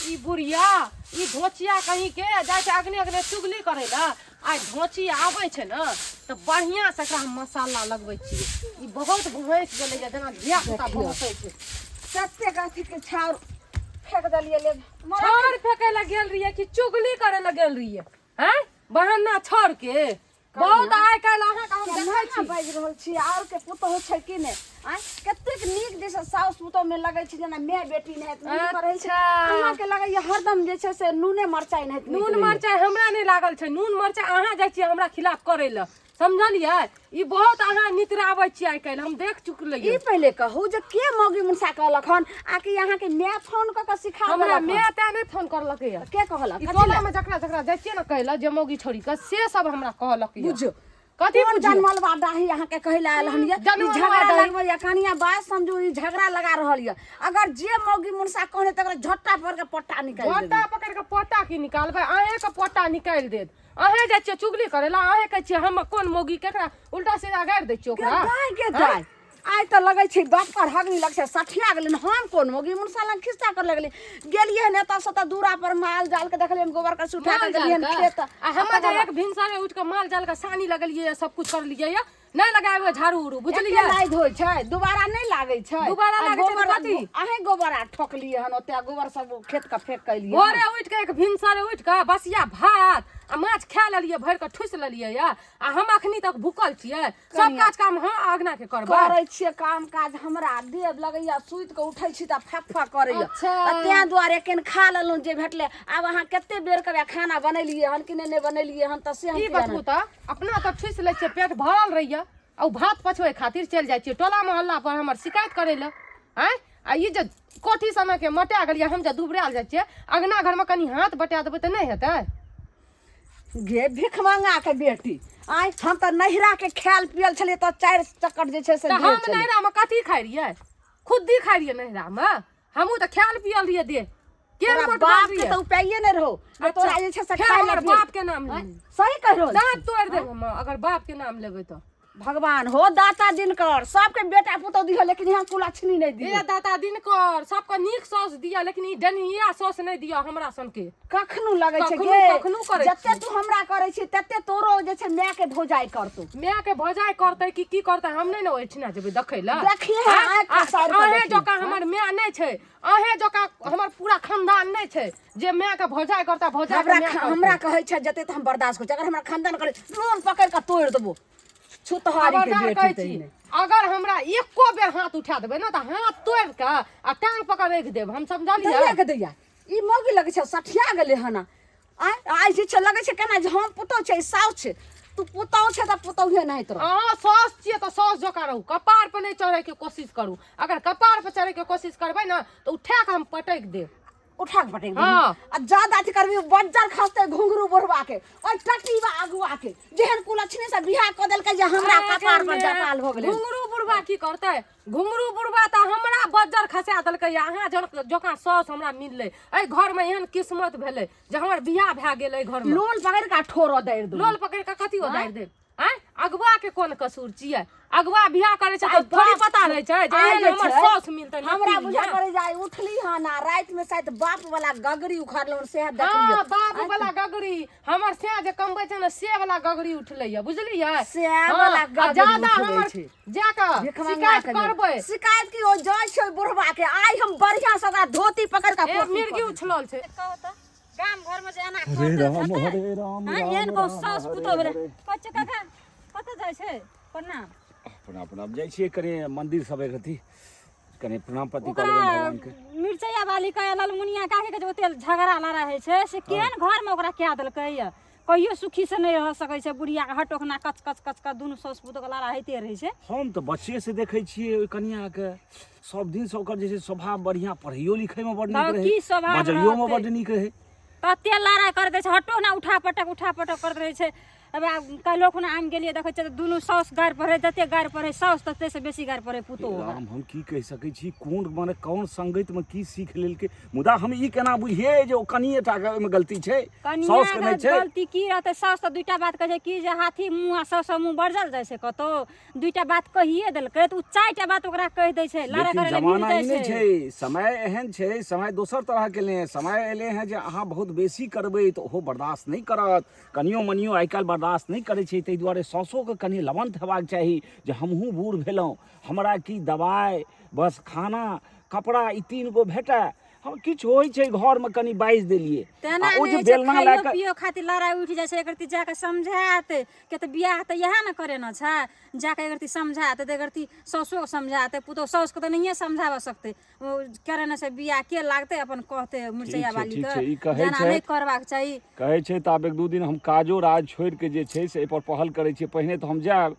ई बुढ़िया ई धोचिया कहीं के जाय छै अगने अगने चुगली करे ला आइ धोची आबै छै न त बढ़िया से एकरा हम मसाला लगबै छी ई बहुत भैंस गेलै जेना धिया पुता भैंसै छै कते गाछी के छाउर फेंक देलिए ले छाउर फेंकै ला गेल रहिए कि चुगली करे ला गेल रहिए हैं बहाना छोड़ के बहुत आइ काल्हि अहाँ के हम देखै छी बाजि रहल छी और के पुतहु छै कि ने आ कतेक नीक जैसे साउस पुतहु में लगै छै जेना माय बेटी ने हेत करे छै अहाँ के लगै ये हरदम जे छै से नूने मरचाई ने हेत नून मरचाई हमरा नहीं लागल छै नून मरचाई अहाँ जाइ छी हमरा खिलाफ करे ला समझलिए ई बहुत अहाँ नितराबै छी आइ काल्हि हम देख चुकलिए ई पहिले कहू जे के मौगी मुनसा कहलक हन आ कि अहाँ के माय फोन क के सिखा हमरा माय त नहीं फोन करलकै या के कहलक ई टोला में जकरा जकरा जाइ छियै न कहला जे मौगी छोड़ी के से सब हमरा कहलक या बुझो कथि कौन जनमलवा दाही अहाँ के कहला आयल हन ये झगड़ा लगबै या कनिया बात समझू ई झगड़ा लगा रहल ये अगर जे मौगी मुनसा कहने तकर झट्टा पर के पट्टा निकाल दे पट्टा पकड़ के पट्टा की निकालबै अहे के पट्टा निकाल देत अहे जाइ छियै चुगली करे ला अहे कहै छियै हम कोन मौगी केकरा उल्टा सीधा गाड़ि दै छियै ओकरा गाय के गाय आइ त लगै छै बाप पर हगनी लग छै सठिया गेलै हम कोन मौगी मुनसा लग खिस्सा कर लगलै गेलिए ने त सत दूरा पर माल जाल के देखलिए गोबर का उठा के गेलिए खेत आ हम जे एक भिनसरे उठ के माल जाल के सानी लगलिए सब कुछ कर लिए या नहीं लगाबे झाड़ू उड़ू बुझलिए लाइद होय छै दोबारा नहीं लागै छै दोबारा लागै छै कथि अहे गोबरा ठोकलिए हन ओते गोबर सब खेत का फेंक कैलिए भोरे उठ के एक भिनसरे उठ के बसिया भात आ माछ खा लेलिए भर के ठुस लेलिए या आ हम अखनी तक भूखल छियै सब काज काम हम आगना के करबै करै छियै काम काज हमरा देव लगैया सुइत के उठै छी त फक फक करैया तै दुआरे केन खा लेलु जे भेटले आब अहाँ कते बेर के खाना बनेलिए हन कि नहीं बनेलिए हन त से हम की बतबू त अपना त ठुस ले छियै पेट भरल रहिया आ भात पछुए खातिर चल जाइ छियै टोला मोहल्ला पर हमर शिकायत करे ला हैं आ ई जे कोठी समय के मटा गेलिए हम जे दुबराल जाइ छियै अगना घर में कनी हाथ बटा देबै त नहीं हेतै गे भिख मंगा के बेटी आइ हम त नहिरा के खायल पियल छलिए त 4 चक्कर जे छै से हम नहिरा में कथी खाइ रियै खुद्दी खाइ रियै नहिरा में हमहू त खायल पियल रियै दे के बाप के त उपाइए नै रहौ तोरा जे छै से खाय हमर बाप के नाम ले सही कह रहल दांत तोड़ देब हम अगर बाप के नाम लेबै त भगवान हो दाता दिनकर सबके बेटा पुतौ दियो लेकिन यहाँ कुलाछनी नहीं दियो ए दाता दिनकर सबके नीक सौस दिया लेकिन ई डनिया सौस नहीं दिया हमरा सन के कखनु लगै छै कखनु गे जत्ते तू हमरा करै छी तत्ते तोरो जे छै माय के भोजाई करतौ माय के भोजाई करतै की करतै हम नहीं न ओइठना जेबै देखै ला देखिए आँख के साइड पर अहे जका हमर माय नहीं छै अहे जका हमर पूरा खानदान नहीं छै जे माय के भोजाई करता भोजाई हमरा कहै छै जत्ते त हम बर्दाश्त कर अगर हमरा खानदान करे लोन पकड़ के तोड़ देबो छुतहारी के बेटी अगर हमरा एको बेर हाथ उठा देबै ना त हाथ तोड़ के आ टांग पकड़ रख देब हम समझलिए के दैया ई मौगी लगै छै सठिया गेलै हन आइ जे छै लगै छै केना जे हम पुतौ छै साउस छै तू पुतौ छै त पुतौहे नहीं तो हां सास छियै त सास जका रहू कपार पर नहीं चढ़े के कोशिश करू अगर कपार पर चढ़े के कोशिश करबै ना त उठा के हम पटक देब उठा के पटेंगे आ ज्यादा अथी करबी बज्जर खसते घुंघरू बुढ़वा के ओइ टटीवा अगुआ के जेहन कुलछनी से बियाह क देलकै जे हमरा कपार पर जपाल भ गेलै घुंघरू बुढ़वा की करतै घुंघरू बुढ़वा त हमरा बज्जर खसा देलकै अहाँ जका सास हमरा मिललै ए घर में एहन किस्मत भेलै जे हमर बियाह भए गेलै घर में लोल पकड़ के ठोरो दैर दो लोल पकड़ के कथि उदार दे हैं अगवा के कोन कसूर छियै अगवा बियाह करे छै त थोड़ी पता रहै छै जे हमर सास मिलतै हमरा बुझा पड़े जाय उठली हन आ रात में शायद बाप वाला गगरी उखाड़लो से देखलिए हां बाप वाला गगरी हमर से जे कमबै छै ना से वाला गगरी उठलै या बुझलियै से वाला गगरी ज्यादा हमर जाका शिकायत करबै शिकायत की हो जाय छै बुढ़वा के आई हम बढ़िया से ओकरा धोती पकड़ के मिर्गी उछलल छै गाम घर में जेना हरे राम हां एन को सास पुतो बरे कच्चे काका कत जाय छै प्रणाम प्रणाम जाइ छियै कने मंदिर सब एकरती कने प्रणाम प्रति करबे भगवान के मिर्चैया वाली का ललमुनिया काके के ओते झगड़ा ला रहे छै से केन घर में ओकरा क्या देलकै या कहियो सुखी से नहीं रह सकै छै बुढ़िया के हटोकना कच कच कच का दुनु सास पुतो के लड़ा होइते रहे छै हम तो बच्चे से देखै छियै ओइ कन्या के सब दिन से ओकर जे छै स्वभाव बढ़िया पढ़ियो लिखै में बड़ नीक रहे बजैयो में बड़ नीक रहे तते लड़ाई कर दे छै हटो ना उठा पटक कर दे छै अब काल्हि खुना आम गेलियै देखै छियै दुनू साउस गारि पढ़े जते गारि पढ़े साउस तते से बेसी गारि पढ़े पुतोह राम हम की कहि सकै छी कोन माने कौन संगत में की सीख लेलकै मुदा हम ई केना बुझिए जे ओ कनिए टा के ओइमे गलती छै साउस के कनिया नहि छै गलती की रहतै साउस तऽ दुइटा बात कहै छै कि जे हाथी मुँह आ साउस मुँह बरजल जाइ छै कतौ दुइटा बात कहिए देलकै तऽ उ चारिटा बात ओकरा कहि दै छै लड़ाई लेकिन करे ले जमाना मिल ई जाइ नहीं छै छै समय एहन छै समय दोसर तरह के ले समय एले हैं जे अहाँ बहुत बेसी करबै तऽ ओहो बर्दाश्त नहीं करत कनियो मनियो आइ काल्हि बर्दाश्त नहीं करै छै ताहि दुआरे साउसो के कनि लवंत हेबाक चाही जे हमहूँ बूढ़ भेलहुँ हमरा की दवाइ बस खाना कपड़ा ई 3 गो भेटै हम किछु होइ छै घर में कनि बाइज देलियै तेना आ ओ जे नहि छै बेलना खाइयो लए कऽ पियो खातिर लड़ाई उठि जाइ छै एकरती जाके समझायत के तऽ बियाह तऽ इएह ने करे न छै जाके एकरती समझायत तऽ एकरती साउसो के समझायत पुतोह साउस के तऽ नहिये समझाबऽ सकतै ओ करे न से बियाह के लागतै अपन कहतै मिर्चैया वाली ठीक के छै, ई कहै जेना छै। नहि करबाक चाही कहै छै तऽ आब 1-2 दिन हम काजो राज छोड़ि के जे छै से एहिपर पहल करै छियै पहिने तऽ हम जायब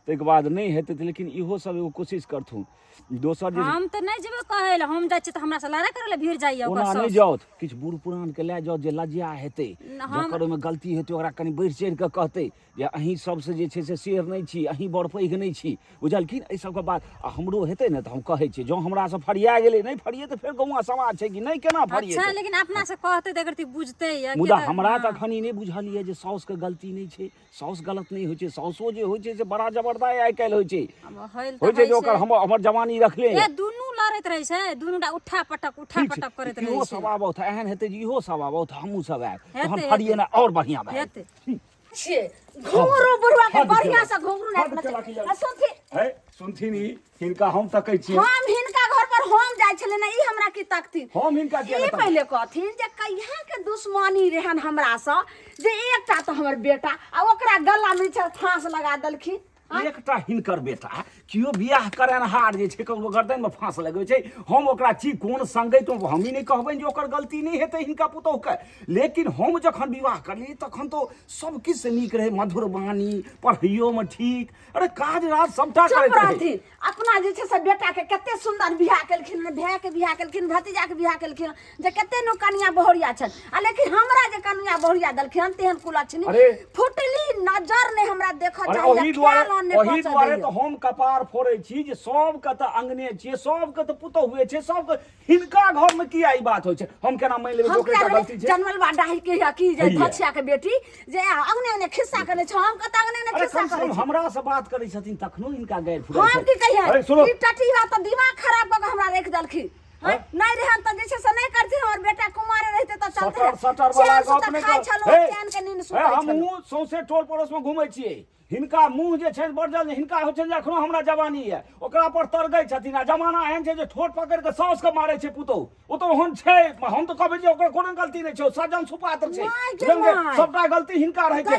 ताहिके बाद नहि हेतै तऽ लेकिन इहो सब एगो कोशिश करथुन दोसर जे हम तऽ नहीं जेबे कहै ले हम जाइ छी तऽ हमरा से लड़ाई करे ले भीड़ जाइए ओकर ओना नहीं साउस जाओ किछु बूढ़ पुरान के लए जाओ जे लज्जा हेतै जकर ओहिमे गलती हेतै ओकरा कनि बढ़ि चढ़ि कऽ कहतै जे अहीं सबसे जे छै से शेर नहीं छी अहीं बड़ पैघ नहीं छी बुझलखिन एहि सबके बात आ हमरो हेतै ने तऽ हम कहै छियै जँ हमरा से फरिया गेलै नहीं फरिए तऽ फेर गौवा समाज छै कि नहीं केना फरिए अच्छा लेकिन अपना से कहते तऽ एकरती बुझतै या मुदा हमरा तऽ अखन ई नहि बुझल ये जे साउस के गलती नहीं छै साउस गलत नहीं होइ छै साउसो जे होइ छै से बड़ा जबरदस्त आइ काल्हि होइ छै होइ छै जे ओकर हमर जवानी रखले ए दुनू लड़ैत रहै छै दुनूटा उठा पटक करैत रहै इहो छै सब आबौ तऽ एहन हेतै जे इहो सब आबौ तऽ हमहूँ सब आयब तहन हेतै, फरिए ना और बढ़िया भए हेतै। छियै घुंघरू बुढ़वा के बढ़िया से घुंघरू हद नाच केला की नच सुनथिन है सुनथिन ई हिनका हम तकै छियै हम हिनका घर पर हम जाइ छले ना ई हमरा की तकथिन हम हिनका किया ई नहि तकबै? पहले कहथिन जे कहिया के दुश्मनी रहन हमरा से जे एकटा तो हमर बेटा आ ओकरा गला में फांस लगा देलखिन एकटा हिनकर बेटा कियो बियाह करनहार जे छै ककरो गर्दन में फांस लगबै छै हम ओकरा छी कोन संगति हम ही नहीं कहबनि जे ओकर गलती नहीं हेतै हिनका पुतोह के लेकिन हम जखन विवाह करलियै तखन तो सब किछु से नीक रहे मधुर वाणी पढ़ैयो में ठीक अरे काज राज सबटा करैत रहे रहथिन अपना जे छै से बेटा के कते सुंदर बियाह केलखिन भाय के बियाह केलखिन भतीजा के बियाह केलखिन जे कते नो कनिया बहुरिया छन आ लेकिन हमरा जे कनिया बहुरिया देलखिन तेहन कुलछनी फुटली नजर ने हमरा देखऽ चाहिए ओही दुआरे तो हम कपार फोड़े छी जे सबके तऽ अंगने छियै सबके तऽ पुतोह हुए छै सबके हिनका घर में किया ई बात होइ छै हम केना मान लेबै ओकरा गलती छै जनमलवा डाही के की जे भछिया के बेटी जे अंगने ने खिस्सा करे छै हम कत अंगने ने खिस्सा करे छै हमरा से बात करै छथिन तखनो हिनका गैर फुरै छै हम की कहिए ई टटीवा तऽ दिमाग खराब क के हमरा रख देलखिन नहीं रहन त जैसे से नहीं करथि हमर बेटा कुमार रहते त चलते सटर वाला गप नहीं खाइ छलो चैन के नींद सुतै हम मुंह सौसे टोल पड़ोस में घुमै छियै हिनका मुंह जे छै बरजल हिनका होइ छै जे एखनो हमरा जवानी है ओकरा पर तरगै छथिन आ जमाना एहन छै जे ठोट पकड़ के साउस के मारै छै पुतोह ओ तो ओहन छै हम तो कहबै जे ओकर कोनो गलती नहीं छै सजन सुपात्र छै सबटा गलती हिनका रहै छै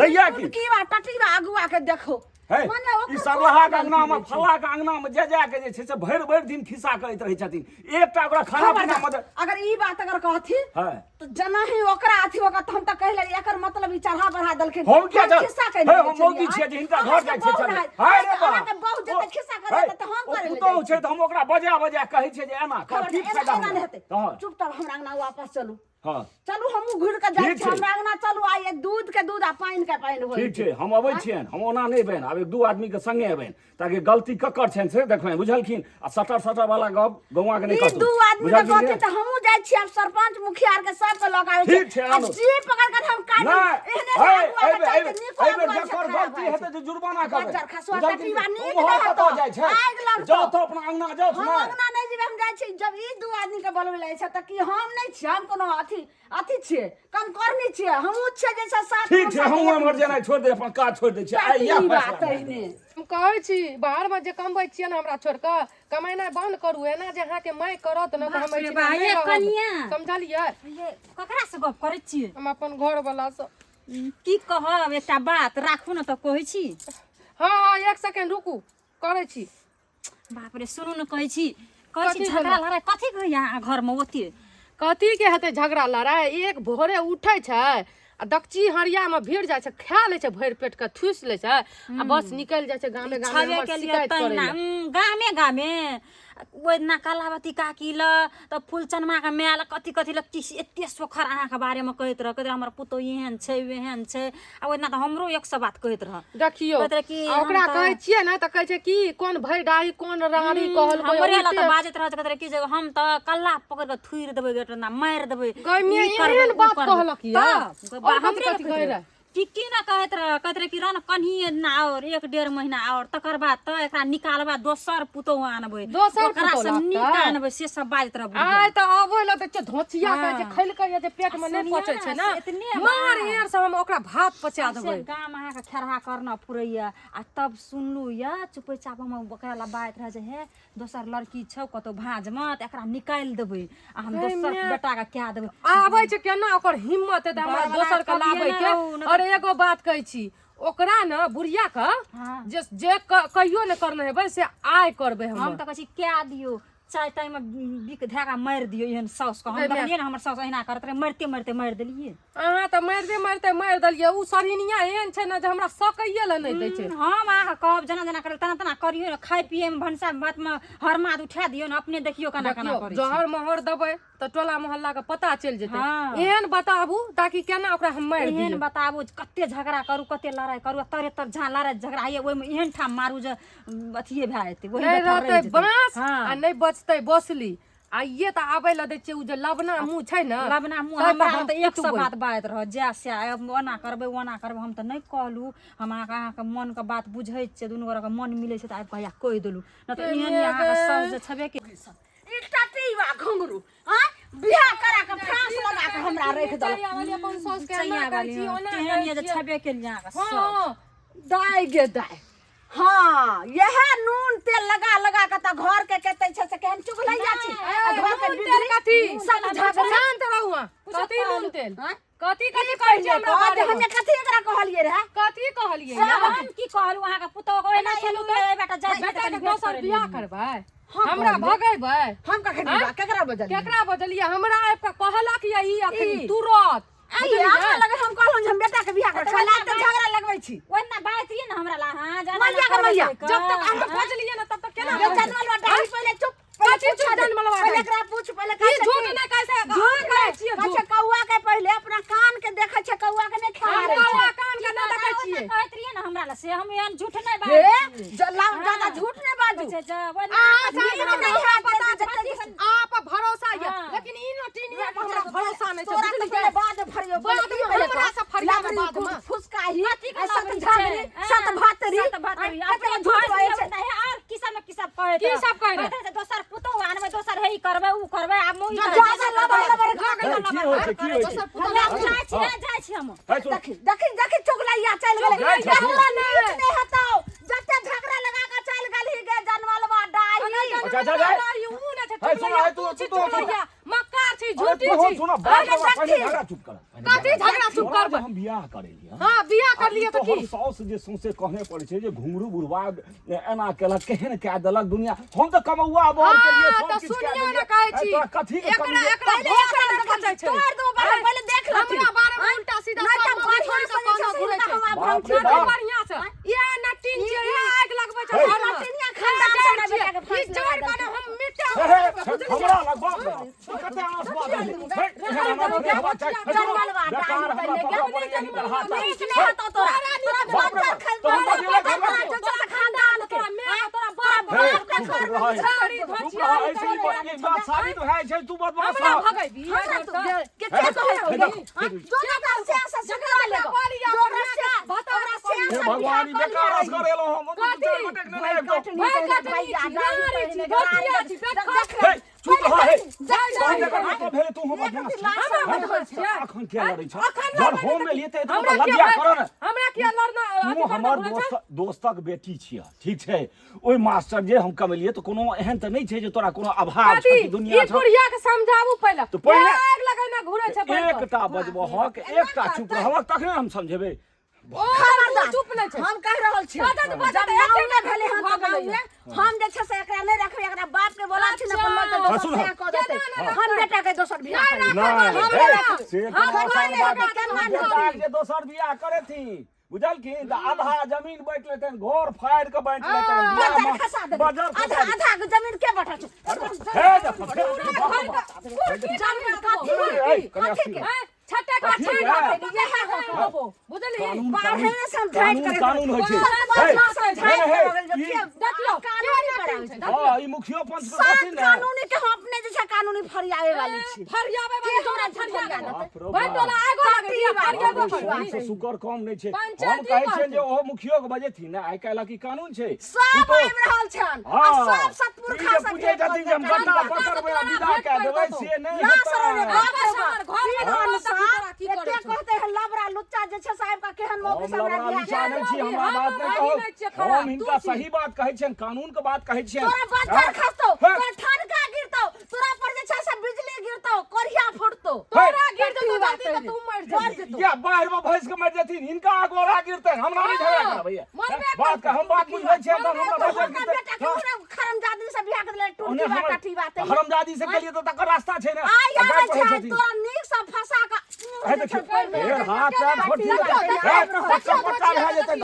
दैया की बात टटीवा अगुआ के देखो ई सरलाहा के अंगना में फल्ला के अंगना में जे के जे छै से भरि दिन खिस्सा करैत रहै छथिन एकटा ओकरा खाना पीना में अगर ई बात अगर कहथिन तो जना ही ओकरा अथी होगा त हम त कहले एकर मतलब ई चढ़ा बढ़ा देलखिन हम क्या खिस्सा कहले हम मौगी छियै जे हिनका घर जाइ छै चले हाय रे बा के बहुत जते खिस्सा करे त हम करे पुतोह छै त हम ओकरा बजा कहै छै जे एना कर ठीक फायदा हेतै चुपचाप हमरा अंगना वापस चलू हां चलू हमहू घुर के जाइ छी हमरा अंगना चलू आइ दूध के दूध आ पानी के पानी होई ठीक छै हम अबै छियन हम ओना नहि बहन आब 1-2 आदमी के संगे अबैन ताकि गलती ककर छन से देखबै बुझलखिन आ सटर वाला गप गौवा के नहि कहतु 2 आदमी के कहते त हमहू जाइ छी अब सरपंच मुखिया के सब के लग आबै छै अब जी पकड़ के हम काट एहने जकर गलती हेतै जे जुर्माना करबै खसवा टटीवा नीक कतौ जाइ छै जाओ तो अपना अंगना जाओ हम अंगना नहीं जेबै हम जाइ छी जब ई 2 आदमी के बोलबै lai छै त की हम नहीं छी हम कोनो अथी छियै कम करनी छियै हमहू छियै जैसा साथ ठीक छै हम हमर जेना छोड़ दे अपन काज छोड़ दे छै आइ या बात हम कहै छी बाहर में जे कमबै छियै ने हमरा छोड़ के कमेनाइ बंद करू एना जे अहाँ के माय करत न त हम समझलियै ककरा से गप करै छियै हम अपन घर वाला से की कहब एकटा बात राखू न त कहै छी हां 1 सेकंड रुकू करै छी बाप रे सुनू न कहै छी झगड़ा लड़ाई कथी के यहाँ घर में ओते कथी के हेतै झगड़ा लड़ाई एक भोरे उठै छै आ दक्षी हरिया में भीड़ जाइ छै खा लै छै भरि पेट के ठूस लै छै आ बस निकल जाइ छै गामे शिकायत करै गामे ओइ ना कलावती काकी ल त फुलचनमा का मेला कति कति ल किसी एते सोखर आँखा बारे में कहत रह, कहत रह हमर पुतो एहन छै वेहन छै। आ ओइ ना त हमरो 100 बात कहत रह। देखियो कहत रह कि ओकरा कहै छियै ना त कहै छै कि कोन भैडाई कोन रानी कहल हमरे ल त बाजत रह, कहत रह कि जे हम त कल्ला पकड़ के थुइर देबै गेट ना मार देबै। गइमे एहन बात कहलक या हमरे कथि कहै रह की ना कहत रह कि रन कन्ही ना और 1.5 महीना और तकर बाद त एकरा निकालबा दोसर पुतो आनबै, दोसर ओकरा पुतौह से लागतै। निकालबै से सब बाजत रह। आइ त अबै ल त धोचिया कहै छै खैल के जे पेट में नै पचै छै ना मार एहन से हम ओकरा भात पचा देबै। गाम अहाँ के खेरहा करना पुरैया आ तब सुनलू या चुपे चाप हम ओकरा ला बात रह जे हे दोसर लड़की छौ कतो भाज मत एकरा निकाल देबै आ हम दोसर बेटा के क्या देबै। आबै छै केना ओकर हिम्मत है त हमरा दोसर के लाबै के। और एगो बात कहै छी ओकरा न बुढ़िया का जे कहियो न करना है से आय करबै हम त कहै छी क्या दियो चाय टाइम में बिक धागा मार दियो एहन साउस को। हम देखलिए ना हमर साउस एहना करत रहे, मरते मरते मार देलिए। अहाँ त मारते मारते मार देलिए। उ सरहिनिया एहन छै ना जे हमरा सकैये ल नै दै छै। हम आहा कहब जना जना करे तना तना करियो न, खाय पिए में भनसा भात में हरमाद उठा दियो न, अपने देखियो केना केना करै छै। जहर महर देबै त टोला मोहल्ला के पता चल जेतै। एहन बताबू ताकि केना ओकरा हम मार दियै। एहन बताबू कते झगड़ा करू कते लड़ाई करू तरे तर झा लड़ाई झगड़ा है ओइ में एहन ठाम मारू जे अथिए भए जेतै। वही नै रहतै बांस हाँ। आ नै बचतै बसली। आ ये त आबै ल दै छै उ जे लबना मुंह छै न लबना मुंह हमरा हम त 100 बात बाजत रह जा से ओना करबै हम त नै कहलू। हम अहाँ के मन के बात बुझै छै, दुनू गोरा के मन मिलै छै त आब कहिया कहि देलू न त एहन अहाँ के सब जे छबे के ई टटीवा घुंगरू हां बियाह करा के फ्रांस लगा के हमरा रख दल वाली अपन सौस के चैया वाली एहन ये जे छबे के अहाँ के सब हां दाई गे दाई। हाँ यह नून तेल लगा लगा के त घर के कहते छै से केहन चुगलैया छी। घर के तेल कथी सब झगड़ा शांत रहू। कथी नून तेल हां कथी कथी कहै छै हमरा बारे में हमे कथी एकरा कहलिए रे कथी कहलिए हम की कहलू अहाँ के पुतो को एना चलू तो ए बेटा जात बेटा के दोसर बियाह करबै हमरा भगैबै। हम कखन केकरा बजलिए केकरा बजलिए हमरा आब के कहलक या ई अखनी तुरंत आई हमरा लगे हम कहलौ हम बेटा के बियाह कर छला त झगड़ा लगबै छी। ओना बात ये ना हमरा ला हां जाना मैया के मैया जब तक हम बजलिए ना तब तक केना जनमल बाटा पहले चुप कथी चुप जनमल बाटा पहले एकरा पूछ पहले ई झूठ नै कैसे झूठ कहै छियै अच्छा कौआ के पहले अपना कान के देखै छै कौआ के नै खा रे कौआ कान के ना देखै छियै कहत रहिए ना हमरा ला से हम एहन झूठ नै बात हे जलाम ज्यादा झूठ नै बाजू आप भरोसा ये लेकिन ई नोटिनिया पर हमरा भरोसा नै छै। तोरा के बाद फरियो हमरा से फरिया के बाद में फुसकाही सत झागरी सत भातरी अपने झूठ कहै छै और की सब कहै की सब कहै रे दोसर पुतो आनबै दोसर हे ई करबै उ करबै आ मोई ज्यादा लबर जाय छी हम देखी चुगलैया चल गेलै हमरा नहीं हटो जते झगड़ा लगा के चल गेली गे जनमलवा डाई अच्छा उ ना है सुनो है तू मक्का छी झूठी छी सुनो बात पहले झगड़ा चुप कर कथी झगड़ा चुप करबै हम बियाह करे लिया हां बियाह कर लिए त की साउस जे सौसे कहने पड़े छै जे घुंगरू बुढ़वा एना केलक केहन कए देलक दुनिया हम त कमौआ बर के लिए सब किछ कए सुनिया कहै छी कथी के एकरा देखै छै तोड़ दो पहले देख ल हमरा बारे में उल्टा सीधा सब छोड़ के कहना घुरे छै बढ़िया से ये नटिन छै आग लगबै छै घर में नटिनिया खानदान से ना बेटा के ई जोड़ के हम मिटा हमरा लगबा कते आस बात है जनमलवा डाई खानदान के साबित है छै तू बदमाश हमरा भगैबी के भगवान बेकार रस करेलो हम चुप रह पहले तू हम अखन क्या लड़ै छ जब होम में लिए त लगिया करो न हमरा किया लड़ना तू हमर दोस्तक बेटी छिया ठीक छै ओइ मास्टर जे हम कमेलिए त कोनो एहन त नै छै जे तोरा कोनो अभाव छ कि दुनिया छ। ई बुढ़िया के समझाबू पहिले तो पहिले आग लगाना घुरे छै एकटा बजबो हक एकटा चुप रहबक तखने हम समझेबै। खबरदार चुप नै छै हम कह रहल छी जब नाउ ने भेले हम तो गेलिए हम जे छै से एकरा नै रखबै एकरा बाप के बोला छी न अपन मत दोसर से कह देतै हम बेटा के दोसर बियाह करब से जे दोसर बियाह करे थी बुझलखिन त आधा जमीन बांट लेते घर फाड़ के बांट लेते बाजार खसा दे आधा आधा के जमीन के बैठा छ हे जमीन का छटा का छटा बुझली बाहर में समझाइत करे कानून होइ छै देखियो कानून पर हां ई मुखियो पंच के सब कहथिन कानूनी के हम अपने जे छै कानूनी फरियावे वाली छी फरियावे वाली हमरा फरियावे भाई टोला आगो लगे फरियावे से शुकर कम नहीं छै पंचायती हम कहै छियै बात जे ओहो मुखियो के बजेथिन ना आइ काल्हि की कानून छै सब आबि रहल छन आ सब सतपुरखा सब पूछे जति जे हम बता पकड़बै आ विदा कए देबै से नहि ना सरोने हेतै बाबा हमर घर में की करे कहते हैं लबरा लुच्चा जे छै साहब का केहन मौके हम से हमरा लबड़ा बियाह लुच्चा नहीं छी हमरा बात नहीं कहू हम हिनका सही बात कहै छियन कानून के बात कहै छियन तोरा बच्चा खसतो तोरा ठनका गिरतो तोरा पर जे छै से बिजली गिरतो कोरिया फुटतो तोरा गिर दे तो तुम मर जा या बाहर में भैंस के मर जथिन हिनका आगोरा गिरतै हमरा नहीं झगड़ा करबै बात का हम बात बुझै छियै त हमरा बजट गिरतै खरमजादी से बियाह कर ले टूटी बात काठी बात है हरमजादी से केलिए तो तकर रास्ता छै ना आ यार छै तोरा नीक से फंसा का हाथ पैर छोटी है पक्का भए जेतै